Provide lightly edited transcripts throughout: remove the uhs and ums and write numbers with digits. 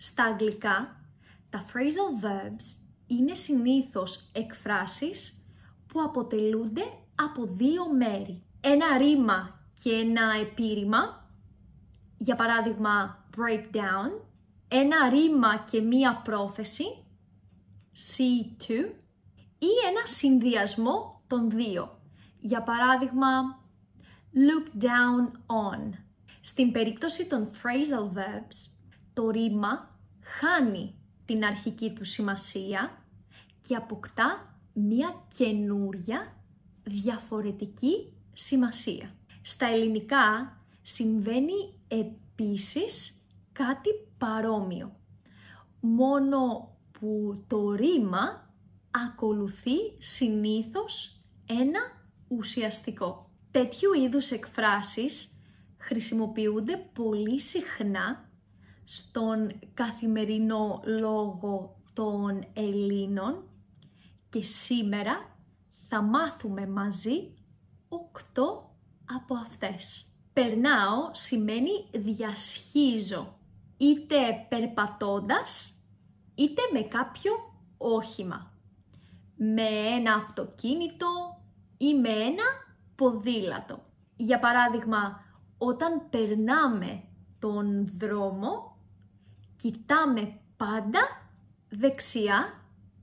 Στα αγγλικά, τα phrasal verbs είναι συνήθως εκφράσεις που αποτελούνται από δύο μέρη. Ένα ρήμα και ένα επίρρημα, για παράδειγμα breakdown, ένα ρήμα και μία πρόθεση, see to, ή ένα συνδυασμό των δύο, για παράδειγμα look down on. Στην περίπτωση των phrasal verbs, το ρήμα χάνει την αρχική του σημασία και αποκτά μία καινούρια διαφορετική σημασία. Στα ελληνικά συμβαίνει επίσης κάτι παρόμοιο, μόνο που το ρήμα ακολουθεί συνήθως ένα ουσιαστικό. Τέτοιου είδους εκφράσεις χρησιμοποιούνται πολύ συχνά στον καθημερινό λόγο των Ελλήνων και σήμερα θα μάθουμε μαζί 8 από αυτές. Περνάω σημαίνει διασχίζω, είτε περπατώντας, είτε με κάποιο όχημα. Με ένα αυτοκίνητο ή με ένα ποδήλατο. Για παράδειγμα, όταν περνάμε τον δρόμο, κοιτάμε πάντα δεξιά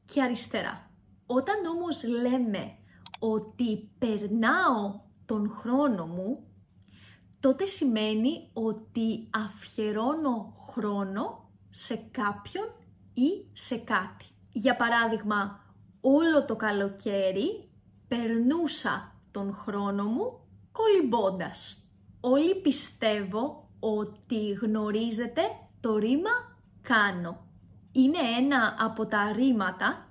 και αριστερά. Όταν όμως λέμε ότι περνάω τον χρόνο μου, τότε σημαίνει ότι αφιερώνω χρόνο σε κάποιον ή σε κάτι. Για παράδειγμα, όλο το καλοκαίρι περνούσα τον χρόνο μου κολυμπώντας. Όλοι πιστεύω ότι γνωρίζετε το ρήμα κάνω. Είναι ένα από τα ρήματα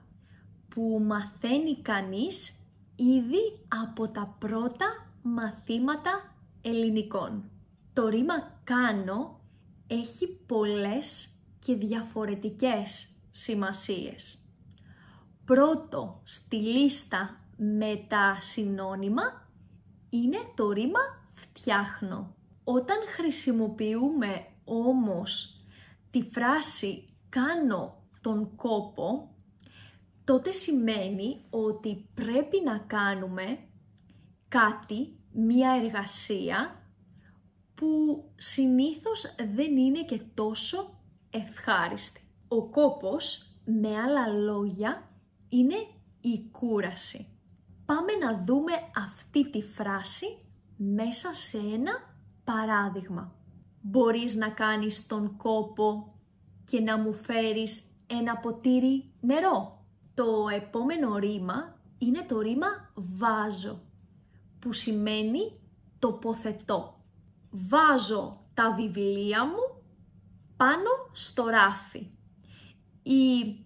που μαθαίνει κανείς ήδη από τα πρώτα μαθήματα ελληνικών. Το ρήμα κάνω έχει πολλές και διαφορετικές σημασίες. Πρώτο στη λίστα με τα συνώνυμα είναι το ρήμα φτιάχνω. Όταν χρησιμοποιούμε όμως τη φράση κάνω τον κόπο, τότε σημαίνει ότι πρέπει να κάνουμε κάτι, μία εργασία που συνήθως δεν είναι και τόσο ευχάριστη. Ο κόπος, με άλλα λόγια, είναι η κούραση. Πάμε να δούμε αυτή τη φράση μέσα σε ένα παράδειγμα. Μπορείς να κάνεις τον κόπο και να μου φέρεις ένα ποτήρι νερό. Το επόμενο ρήμα είναι το ρήμα βάζω, που σημαίνει τοποθετώ. Βάζω τα βιβλία μου πάνω στο ράφι ή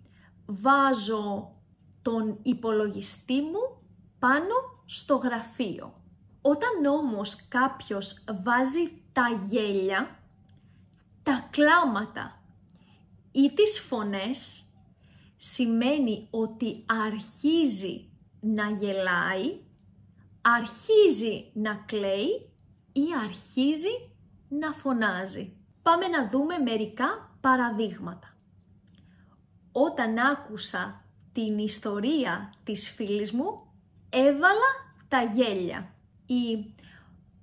βάζω τον υπολογιστή μου πάνω στο γραφείο. Όταν όμως κάποιος βάζει τα γέλια, τα κλάματα ή τις φωνές, σημαίνει ότι αρχίζει να γελάει, αρχίζει να κλαίει ή αρχίζει να φωνάζει. Πάμε να δούμε μερικά παραδείγματα. Όταν άκουσα την ιστορία της φίλης μου, έβαλα τα γέλια. Ή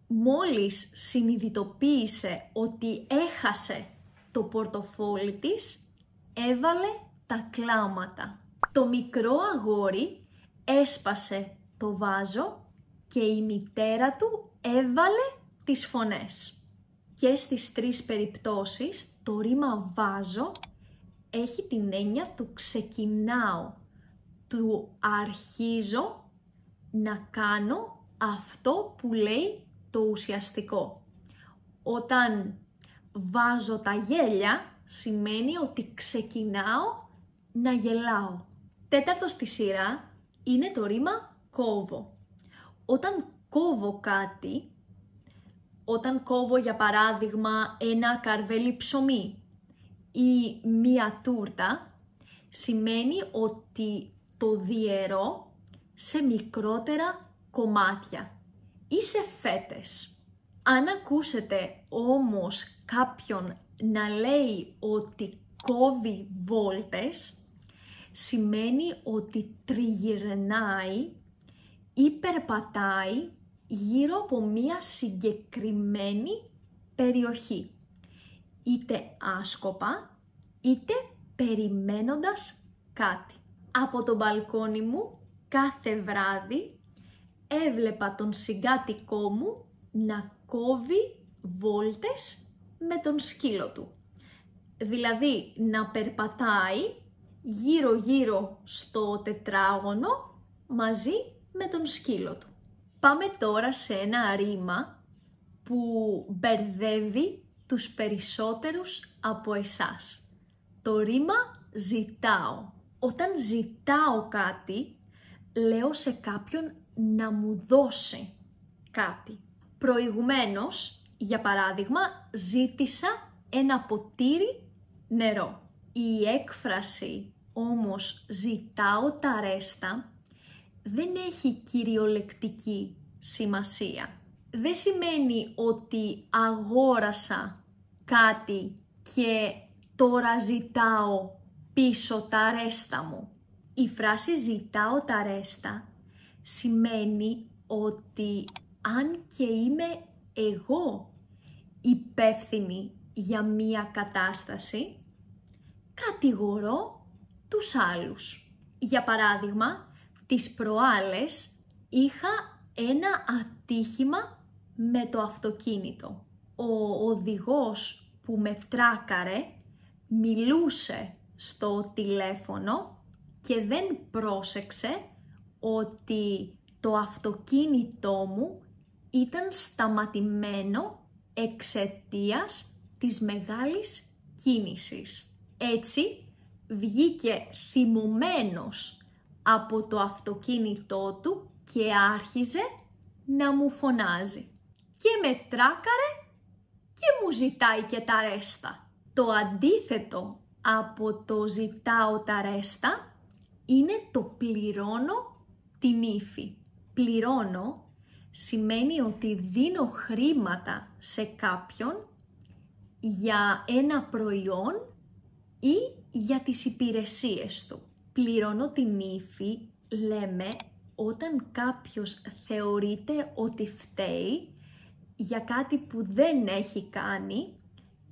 μόλις συνειδητοποίησε ότι έχασε το πορτοφόλι της, έβαλε τα κλάματα. Το μικρό αγόρι έσπασε το βάζο και η μητέρα του έβαλε τις φωνές. Και στις τρεις περιπτώσεις το ρήμα βάζω έχει την έννοια του ξεκινάω, του αρχίζω να κάνω αυτό που λέει το ουσιαστικό. Όταν βάζω τα γέλια σημαίνει ότι ξεκινάω να γελάω. Τέταρτο στη σειρά είναι το ρήμα κόβω. Όταν κόβω κάτι, όταν κόβω για παράδειγμα ένα καρβέλι ψωμί ή μία τούρτα, σημαίνει ότι το διαιρώ σε μικρότερα κομμάτια ή σε φέτες. Αν ακούσετε όμως κάποιον να λέει ότι κόβει βόλτες σημαίνει ότι τριγυρνάει ή περπατάει γύρω από μία συγκεκριμένη περιοχή, είτε άσκοπα, είτε περιμένοντας κάτι. Από το μπαλκόνι μου κάθε βράδυ έβλεπα τον συγκάτοικό μου να κόβει βόλτες με τον σκύλο του. Δηλαδή να περπατάει γύρω-γύρω στο τετράγωνο μαζί με τον σκύλο του. Πάμε τώρα σε ένα ρήμα που μπερδεύει τους περισσότερους από εσάς. Το ρήμα ζητάω. Όταν ζητάω κάτι, λέω σε κάποιον να μου δώσει κάτι. Προηγουμένως, για παράδειγμα, ζήτησα ένα ποτήρι νερό. Η έκφραση όμως ζητάω τα ρέστα δεν έχει κυριολεκτική σημασία. Δεν σημαίνει ότι αγόρασα κάτι και τώρα ζητάω πίσω τα ρέστα μου. Η φράση ζητάω τα ρέστα σημαίνει ότι αν και είμαι εγώ υπεύθυνη για μία κατάσταση, κατηγορώ τους άλλους. Για παράδειγμα, τις προάλλες είχα ένα ατύχημα με το αυτοκίνητο. Ο οδηγός που με τράκαρε μιλούσε στο τηλέφωνο και δεν πρόσεξε ότι το αυτοκίνητό μου ήταν σταματημένο εξαιτίας της μεγάλης κίνησης. Έτσι βγήκε θυμωμένος από το αυτοκίνητό του και άρχιζε να μου φωνάζει. Και με τράκαρε και μου ζητάει και τα ρέστα. Το αντίθετο από το ζητάω τα ρέστα είναι το πληρώνω την ύφη. Πληρώνω σημαίνει ότι δίνω χρήματα σε κάποιον για ένα προϊόν ή για τις υπηρεσίες του. Πληρώνω την ύφη, λέμε, όταν κάποιος θεωρείται ότι φταίει για κάτι που δεν έχει κάνει,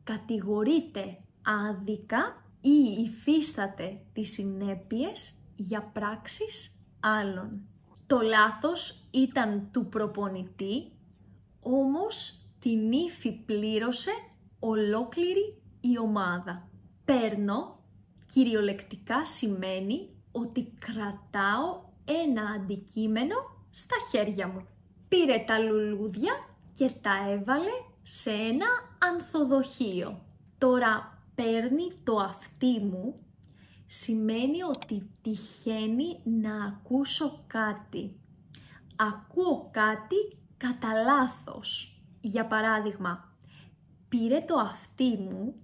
κατηγορείται άδικα ή υφίσταται τις συνέπειες για πράξεις άλλων. Το λάθος ήταν του προπονητή, όμως την ύφη πλήρωσε ολόκληρη η ομάδα. Παίρνω κυριολεκτικά σημαίνει ότι κρατάω ένα αντικείμενο στα χέρια μου. Πήρε τα λουλούδια και τα έβαλε σε ένα ανθοδοχείο. Τώρα παίρνει το αυτί μου σημαίνει ότι τυχαίνει να ακούσω κάτι. Ακούω κάτι κατά λάθος. Για παράδειγμα, πήρε το αυτί μου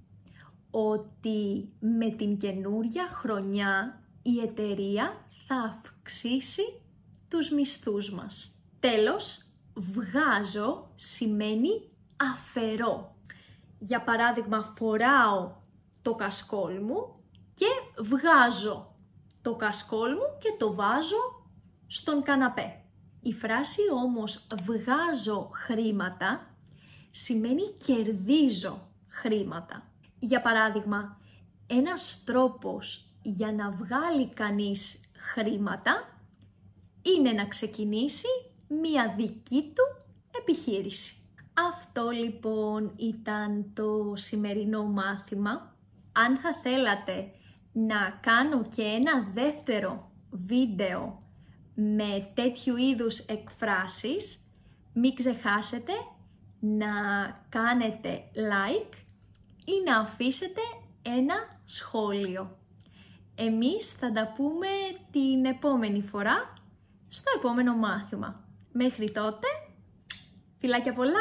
ότι με την καινούρια χρονιά η εταιρεία θα αυξήσει τους μισθούς μας. Τέλος, βγάζω σημαίνει αφαιρώ. Για παράδειγμα, φοράω το κασκόλ μου και βγάζω το κασκόλ μου και το βάζω στον καναπέ. Η φράση όμως βγάζω χρήματα σημαίνει κερδίζω χρήματα. Για παράδειγμα, ένας τρόπος για να βγάλει κανείς χρήματα είναι να ξεκινήσει μία δική του επιχείρηση. Αυτό λοιπόν ήταν το σημερινό μάθημα. Αν θα θέλατε να κάνω και ένα δεύτερο βίντεο με τέτοιου είδους εκφράσεις, μην ξεχάσετε να κάνετε like ή να αφήσετε ένα σχόλιο. Εμείς θα τα πούμε την επόμενη φορά στο επόμενο μάθημα. Μέχρι τότε, φιλάκια πολλά!